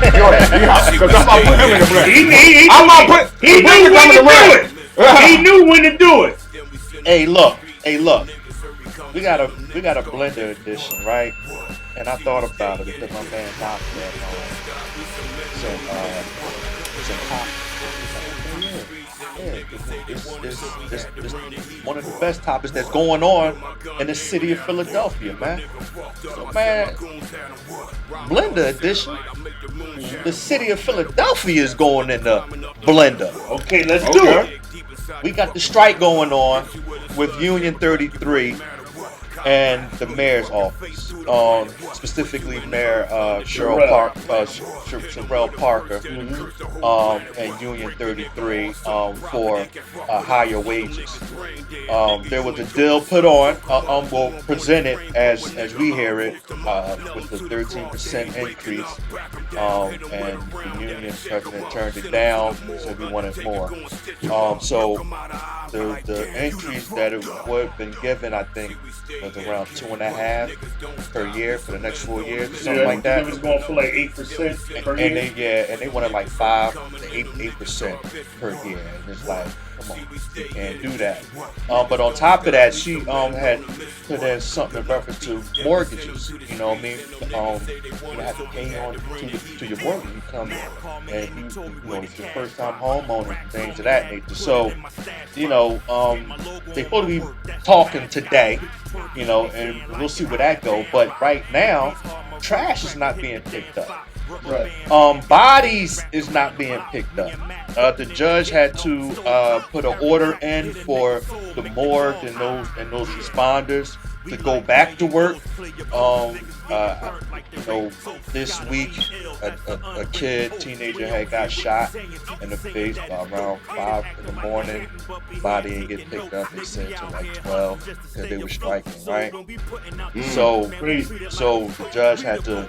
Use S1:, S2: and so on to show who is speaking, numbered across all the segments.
S1: Yeah, because I'm about to put him in the blender.
S2: He knew when to do it. He knew when to do it.
S3: Hey, look. Hey, look. We got a blender edition, right? And I thought about it because my man Doc said pop. Yeah, it's one of the best topics that's going on in the city of Philadelphia, man. So, man, Blender edition. The city of Philadelphia is going in the blender.
S2: Okay, let's do it.
S3: We got the strike going on with Union 33 and the mayor's office, specifically Mayor Sherrell Parker, and Union 33 for higher wages. There was a deal put on, well, presented as we hear it, with the 13% increase, and the union president turned it down, so we wanted more. So the increase that it would have been given, I think, was around 2.5 per year for the next 4 years, or something like that.
S2: It was going for like 8% per
S3: year. And they wanted like 5 to 8% per year, and it's like, come on, you can't do that. But on top of that, she had put in something in reference to mortgages. You know what I mean? You have to pay on to your mortgage. You come and it's your first time homeowner, things of that nature. So, they supposed to be talking today, and we'll see where that go. But right now, trash is not being picked up. Right. Bodies is not being picked up. The judge had to put an order in for the morgue and those responders to go back to work. This week a teenager had got shot in the face by around 5 in the morning. Body didn't get picked up, they said, till like 12 because they were striking, right? So the judge had to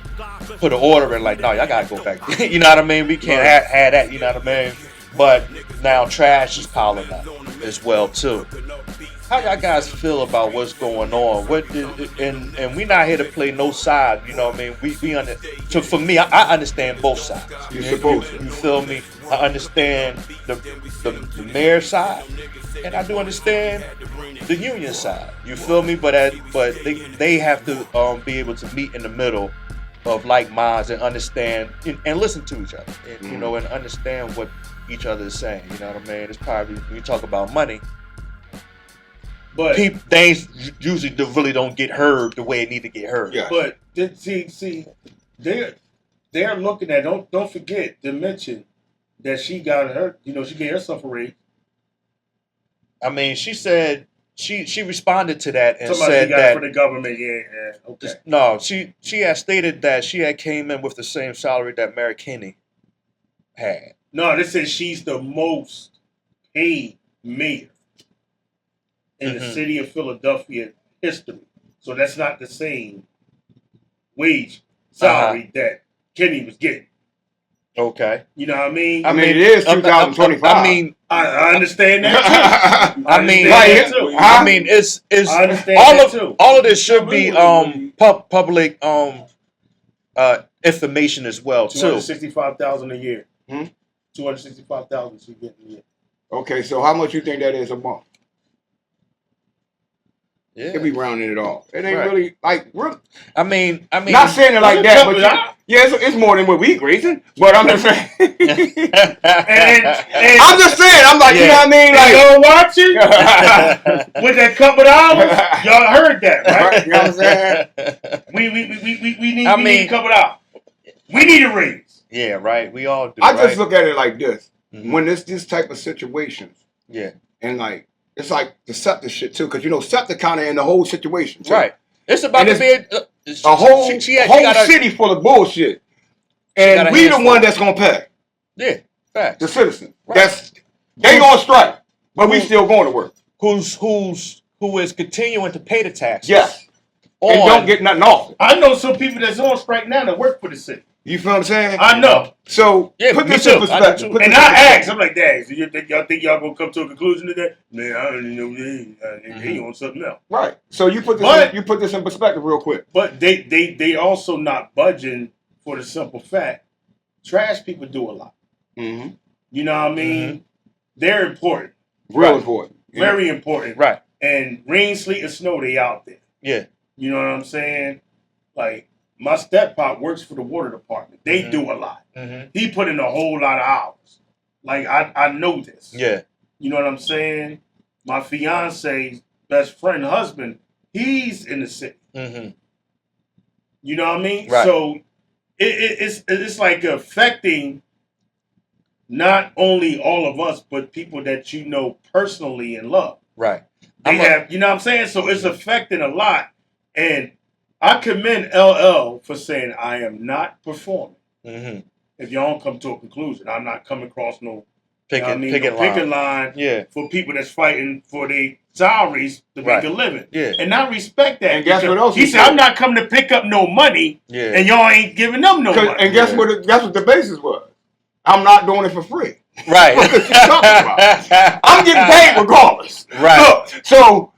S3: put an order in, like, no, y'all gotta go back. You know what I mean? We can't have that, you know what I mean? But now trash is piling up as well too. How y'all guys feel about what's going on? And we're not here to play no side, you know what I mean? So for me, I understand both sides.
S1: You're supposed to.
S3: You feel me? I understand the mayor's side, and I do understand the union side. You feel me? But they have to be able to meet in the middle of like minds and understand and listen to each other, and, and understand what each other is saying. You know what I mean? It's probably, when you talk about money, but things usually really don't get heard the way it need to get heard.
S2: Yeah. But see, they're looking at, don't forget to mention that she got her, she gave herself a raise.
S3: I mean, she said she responded to that and
S2: said
S3: she got that
S2: it for the government. Yeah, okay.
S3: No, she had stated that she had came in with the same salary that Mary Kinney had.
S2: No, this says she's the most paid mayor in the city of Philadelphia history. So that's not the same wage salary that Kenny was getting.
S3: Okay.
S2: You know what I mean?
S1: I mean, it is 2025.
S3: I mean,
S2: I understand that too.
S3: I mean, it's
S2: I understand that too.
S3: All of this should be public information as well too.
S2: $265,000 a year. $265,000 she getting a year.
S1: Okay, so how much you think that is a month?
S3: Yeah.
S1: It'd be rounding it off. It ain't really like.
S3: I mean,
S1: not saying it like that, but it's more than what we raising. But I'm just saying. and I'm just saying. I'm like, you know what I mean? Like,
S2: y'all watching with that couple dollars, y'all heard that, right?
S1: You know what I'm saying?
S2: We need a couple dollars. We need a raise.
S3: Yeah, right. We all do.
S1: I just look at it like this: when it's this type of situations, and like. It's like the SEPTA shit too, because SEPTA kind of in the whole situation too.
S3: Right. It's about to be
S1: a whole city full of bullshit, and we the one that's gonna pay.
S3: Yeah, facts.
S1: The citizens. Right. They gonna strike, but we still going to work.
S3: Who is continuing to pay the taxes?
S1: Yes. And don't get nothing off.
S2: I know some people that's on strike now that work for the city.
S1: You feel what I'm saying?
S2: I know.
S1: So put this in perspective.
S2: And I asked, I'm like, Dad, so y'all think y'all gonna come to a conclusion today? Man, I don't know. He on something else.
S1: Right. So you put this in perspective real quick.
S2: But they also not budging for the simple fact trash people do a lot.
S1: Mm-hmm.
S2: You know what I mean? They're important.
S1: Real important.
S2: Very important.
S3: Right.
S2: And rain, sleet, and snow, they out there.
S3: Yeah.
S2: You know what I'm saying? Like, my step-pop works for the water department. They do a lot. He put in a whole lot of hours. Like, I know this.
S3: Yeah.
S2: You know what I'm saying? My fiance's best friend, husband, he's in the city. You know what I mean?
S3: Right.
S2: So it's like affecting not only all of us, but people that you know personally and love.
S3: Right.
S2: They have, you know what I'm saying? So it's affecting a lot. And I commend LL for saying, I am not performing. If y'all don't come to a conclusion, I'm not coming across no picket line for people that's fighting for their salaries to make a living. Yeah. And I respect that.
S1: And guess what else
S2: he said? I'm not coming to pick up no money, and y'all ain't giving them no money.
S1: And guess what? That's what the basis was. I'm not doing it for free.
S3: Right.
S1: What is she talking about? I'm getting paid regardless.
S3: Right.
S1: Look, so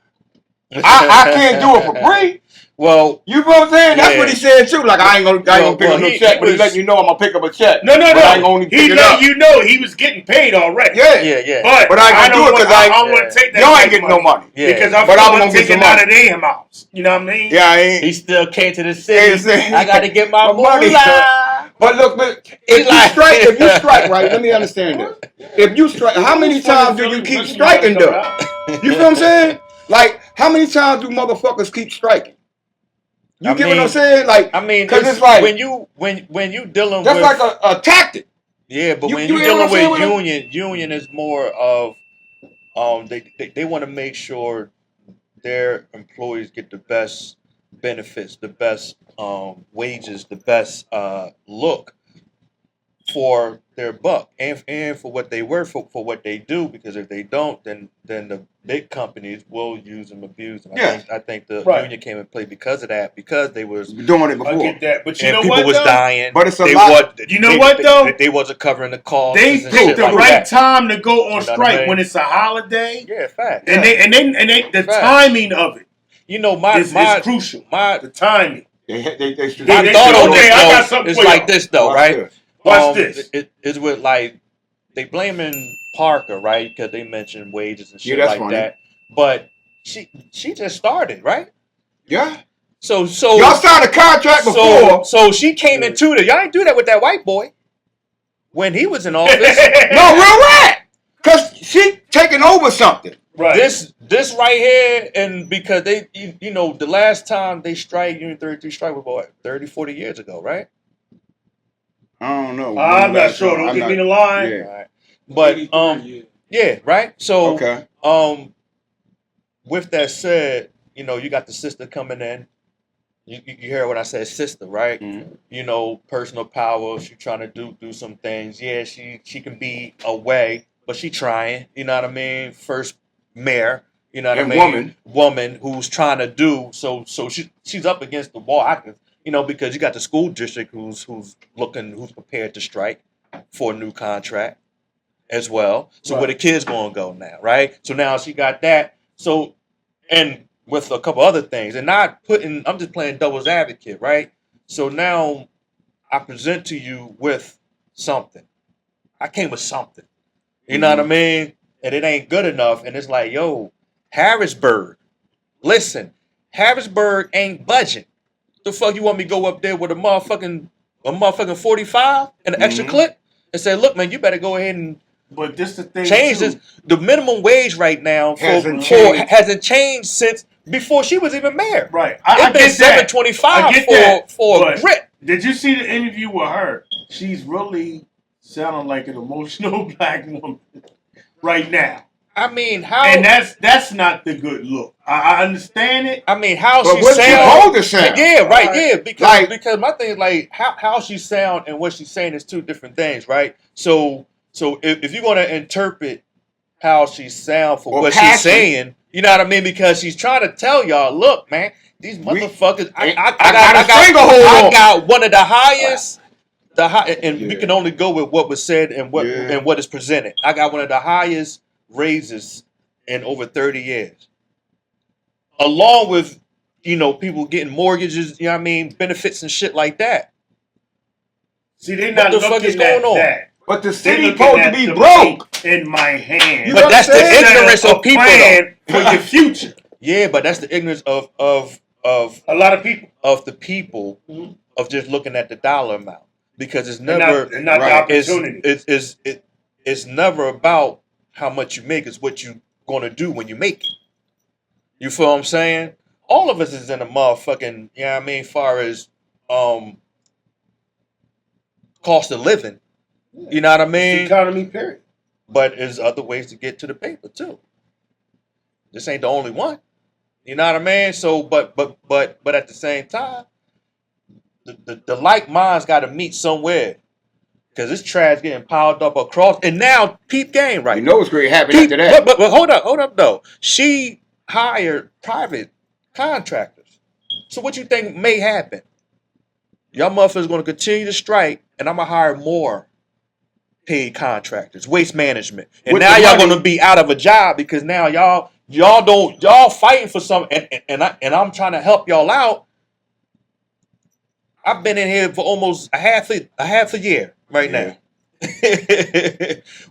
S1: I can't do it for free.
S3: Well,
S1: you know what I'm saying? That's what he said too. Like I ain't gonna pick up no check, but he letting you know I'm gonna pick up a check.
S2: No.
S1: I ain't gonna
S2: he let you know he was getting paid already.
S1: Yeah.
S2: But
S1: I ain't gonna do it because I
S2: don't want to take that.
S1: Y'all ain't getting no money.
S2: Yeah. Because I'm gonna take it out of their amounts. You know what I mean?
S1: Yeah, I ain't.
S4: He still came to the city. I got to get my money.
S1: But look, if you strike right, let me understand this. If you strike, how many times do you keep striking though? You feel what I'm saying? Like, how many times do motherfuckers keep striking? You get what I'm saying? Like,
S3: I mean,
S1: because it's like
S3: when you dealing
S1: that's
S3: with
S1: like a tactic.
S3: Yeah, but when you're dealing with union is more of they want to make sure their employees get the best benefits, the best wages, the best look for their buck and for what they work for what they do, because if they don't, then the big companies will use them, abuse them. I think the union came in play because of that, because they was
S1: doing it before.
S2: I get that, but you
S3: and
S2: know
S3: people
S2: what,
S3: was
S2: though?
S3: dying.
S1: But it's a lot.
S2: You know what though?
S3: They wasn't covering the costs.
S2: They picked the right time to go on strike when it's a holiday.
S3: Yeah, fact.
S2: And they the timing of it.
S3: You know,
S2: is crucial. The timing.
S3: My thought on this though is like this though, right?
S2: Watch this.
S3: It's with like they blaming Parker, right? Because they mentioned wages and shit like that. But she just started, right?
S1: Yeah.
S3: So
S1: y'all signed a contract before.
S3: So she came into the. Y'all ain't do that with that white boy when he was in office.
S1: No, real right. Cause she taking over something.
S2: Right.
S3: This right here, and because they, you know, the last time they strike, Union 33 strike was what, 30, 40 years ago, right?
S1: I don't know.
S2: I'm not sure. Don't get me the line.
S1: Yeah.
S3: Right. But yeah, right. So with that said, you know, you got the sister coming in. You hear what I said, sister, right?
S1: Mm-hmm.
S3: You know, personal power. She trying to do some things. Yeah, she can be away, but she trying. You know what I mean? First mayor. You know what I mean? Woman who's trying to do so she's up against the wall. You know, because you got the school district who's prepared to strike for a new contract as well. So where the kids gonna go now, right? So now she got that. So and with a couple other things, and I'm just playing devil's advocate, right? So now I present to you with something. I came with something. You know what I mean? And it ain't good enough. And it's like, yo, Harrisburg. Listen, Harrisburg ain't budging. The fuck you want me to go up there with a motherfucking 45 and an extra clip and say, look, man, you better go ahead and
S2: but this the thing
S3: change this. The minimum wage right now hasn't changed since before she was even mayor.
S2: Right.
S3: It's been $7.25 for a grip.
S2: Did you see the interview with her? She's really sounding like an emotional black woman right now.
S3: I mean, how?
S2: And that's not the good look. I understand it.
S3: I mean, how
S1: but
S3: she
S1: sound?
S3: Yeah, right. Yeah, because my thing is like how she sound and what she's saying is two different things, right? So if you're gonna interpret how she sound for what she's saying, you know what I mean? Because she's trying to tell y'all, look, man, these motherfuckers. I got one of the highest. We can only go with what was said and what is presented. I got one of the highest raises in over 30 years. Along with, you know, people getting mortgages, you know what I mean, benefits and shit like that.
S2: See, they're not
S3: What the fuck
S2: looking
S3: is going
S2: at
S3: on?
S2: that.
S1: But the
S2: They're
S1: city
S2: looking
S1: supposed to
S2: at
S1: be
S2: the
S1: broke.
S2: money in my hand.
S1: You
S3: But that's the
S1: understand?
S3: ignorance of people, though.
S2: Plan for your future.
S3: Yeah, but that's the ignorance of
S2: A lot of people.
S3: the people
S2: Mhm.
S3: of just looking at the dollar amount, because it's
S2: And
S3: never
S2: not
S1: right.
S2: the opportunity.
S3: it's never about how much you make. It's what you gonna do when you make it. You feel what I'm saying? All of us is in a motherfucking, you know what I mean, far as cost of living. You know what I
S2: It's the
S3: mean?
S2: economy, period.
S3: But there's other ways to get to the paper too. This ain't the only one. You know what I mean? So, but at the same time, the like minds got to meet somewhere, because this trash getting piled up across. And now, peep game, right?
S1: You know what's great happened
S3: Peep,
S1: after that.
S3: but hold up though. She hired private contractors. So what you think may happen? Y'all motherfuckers going to continue to strike, and I'm gonna hire more paid contractors, waste management, and
S1: With
S3: now
S1: the
S3: y'all
S1: money-
S3: gonna be out of a job because now y'all fighting for something, and I'm trying to help y'all out. I've been in here for almost a half a year right now.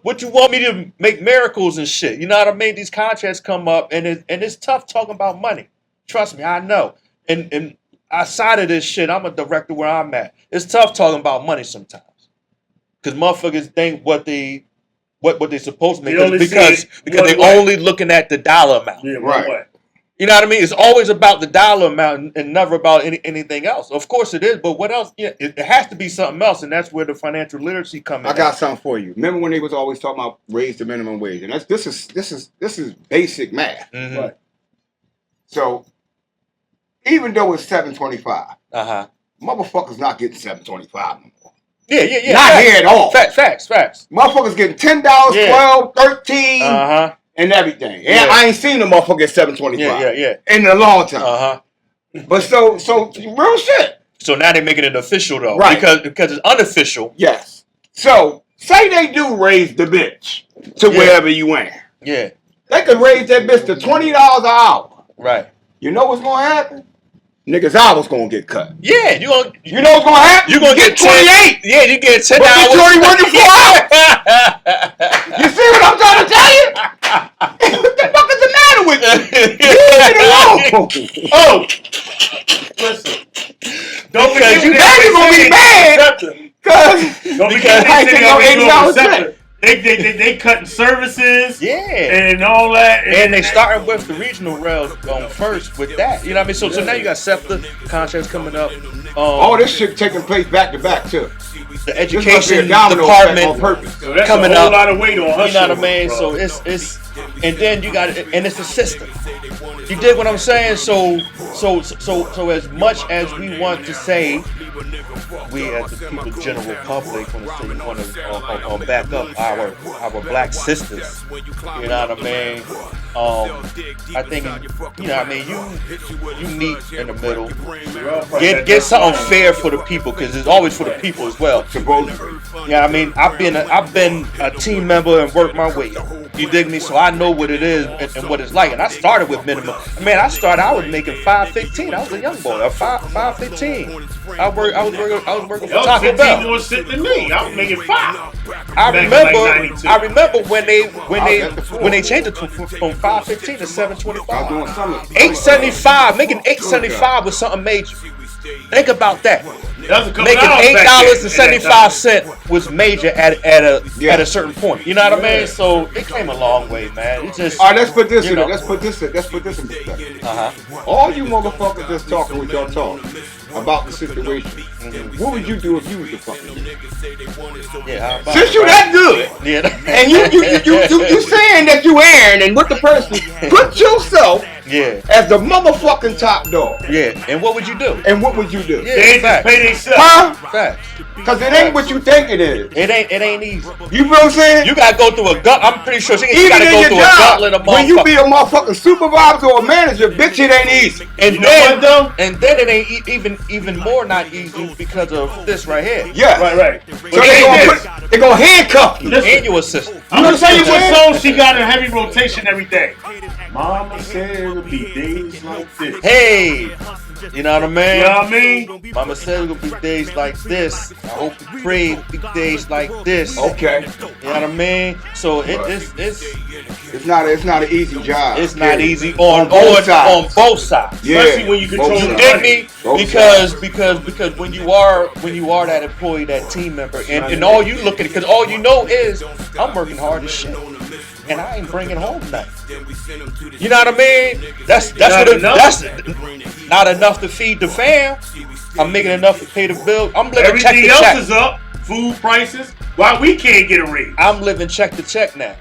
S3: What you want me to make miracles and shit? You know what I mean? These contracts come up, and it's tough talking about money. Trust me, I know. And outside of this shit, I'm a director where I'm at. It's tough talking about money sometimes. Because motherfuckers think what they supposed to make,
S2: They only
S3: because
S2: see it
S3: they
S2: one way.
S3: only looking at the dollar amount.
S2: Yeah,
S1: Right.
S2: one way.
S3: You know what I mean? It's always about the dollar amount and never about anything else. Of course it is, but what else? Yeah, it has to be something else, and that's where the financial literacy comes in.
S1: I got something for you. Remember when they was always talking about raise the minimum wage, and this is basic math.
S3: Mm-hmm.
S2: Right.
S1: So even though it's $7.25,
S3: Uh-huh.
S1: motherfuckers not getting $7.25 no more.
S3: Yeah.
S1: Not
S3: facts.
S1: here at all.
S3: Facts.
S1: Motherfuckers getting $10,
S3: Yeah.
S1: 12, 13,
S3: Uh-huh.
S1: and everything. And
S3: Yeah.
S1: I ain't seen a motherfucker get $7.25
S3: Yeah.
S1: in a long time.
S3: Uh-huh.
S1: But so real shit.
S3: So now they're making it official though.
S1: Right.
S3: Because it's unofficial.
S1: Yes. So say they do raise the bitch to
S3: Yeah.
S1: wherever you in.
S3: Yeah.
S1: They could raise that bitch to $20 an hour.
S3: Right.
S1: You know what's gonna happen? Niggas' hours gonna get cut.
S3: Yeah,
S1: You know what's gonna happen?
S3: you gonna get
S1: 28.
S3: Yeah, you get 10
S1: But
S3: hours.
S1: bitch, you only working 4 hours. You see what I'm trying to tell you? What the fuck is the matter with you? Leave it alone.
S2: Oh, listen. Don't
S3: Because
S2: forget
S3: you
S1: now you gonna be mad. Cause
S2: Don't
S3: Because
S2: forget
S1: I
S2: they
S1: think
S2: sitting
S1: I'm
S2: over
S1: 80
S2: doing
S1: hours
S2: reception. They cutting services
S3: Yeah.
S2: and all that.
S3: And they starting with the regional rails first with that. You know what I mean? So now you got SEPTA contracts coming up.
S1: all this shit taking place back to back too.
S3: The
S1: This must be a
S3: education
S1: domino effect on
S3: department
S1: purpose.
S2: So that's
S3: coming
S2: a whole
S3: up.
S2: lot of weight on her
S3: You know what I
S2: shoulders,
S3: mean?
S2: bro.
S3: So it's and then you got it, and it's a system. You dig what I'm saying? So as much as we want to say, we as the people, general public, want to back up our black sisters. You know what I mean? I think you know what I mean. You meet in the middle. Get something fair for the people, because it's always for the people as well.
S1: Supposedly.
S3: Yeah, I mean, I've been a team member and worked my way up. You dig me? So I know what it is and what it's like. And I started with minimum. Man, I was making $5.15. I was a young boy. $5.15. I was working for
S2: Y'all
S3: Taco
S2: 15
S3: Bell.
S2: more shit than me. I was making 5.
S3: I
S2: Back in
S3: remember.
S2: like 92.
S3: I remember when they changed it from $5.15 to
S1: I was
S3: $7.25.
S1: doing something.
S3: $8.75. Making $8.75 was something major. Think about that.
S2: That was a couple
S3: Making
S2: hours back
S3: $8.75 was major at a certain point. You know what I mean? So it came a long way, man. It just
S1: All right, let's put this
S3: you
S1: in.
S3: know.
S1: Let's put this in perspective.
S3: Uh-huh.
S1: All you motherfuckers that's talking with y'all talk about the situation. What would you do if you was the fucking?
S3: Yeah, how about
S1: Since
S3: it,
S1: you
S3: right?
S1: that good,
S3: Yeah.
S1: and you saying that you Aaron and with the person, put yourself
S3: Yeah.
S1: as the motherfucking top dog.
S3: Yeah. And what would you do?
S1: And what would you do?
S3: Yeah.
S2: They just
S3: Facts.
S2: pay themselves.
S1: Huh?
S3: Facts.
S1: Cause it ain't what you think it is.
S3: It ain't easy.
S1: You feel what I'm saying?
S3: You gotta go through a gut. I'm pretty sure she
S1: Even
S3: gotta
S1: in
S3: go
S1: your
S3: through a
S1: job,
S3: gauntlet of
S1: when you be
S3: motherfuckers.
S1: a motherfucking supervisor or a manager, bitch, it ain't easy.
S3: And
S2: You know what, though?
S3: then it ain't even more not easy because of this right here.
S1: Yeah.
S2: Right.
S1: So
S2: But
S1: they gonna handcuff you.
S2: Listen,
S3: And your assistant.
S2: I'm gonna tell you what
S1: saying?
S2: song she got in heavy rotation every day. Mama said it'll be days like this.
S3: Hey, You know what I mean?
S2: You know what I mean?
S3: Mama said it's gonna be days like this. I hope and pray it be days like this.
S1: Okay.
S3: You know what I mean? So it's
S1: It's not an easy job.
S3: it's not
S1: period.
S3: easy on
S1: both sides.
S3: on both sides.
S1: Yeah.
S2: Especially when you control
S1: Both
S3: You
S2: the
S1: sides.
S3: dig me?
S1: Both
S3: Because when you are that employee, that team member, and all you look at it, because all you know is I'm working hard as shit, and I ain't bringing home nothing. You know what I mean? That's not enough to feed the fam. I'm making enough to pay the bill. I'm living check
S2: Everything
S3: to
S2: else
S3: check.
S2: is up. Food prices. Why we can't get a raise?
S3: I'm living check to check now.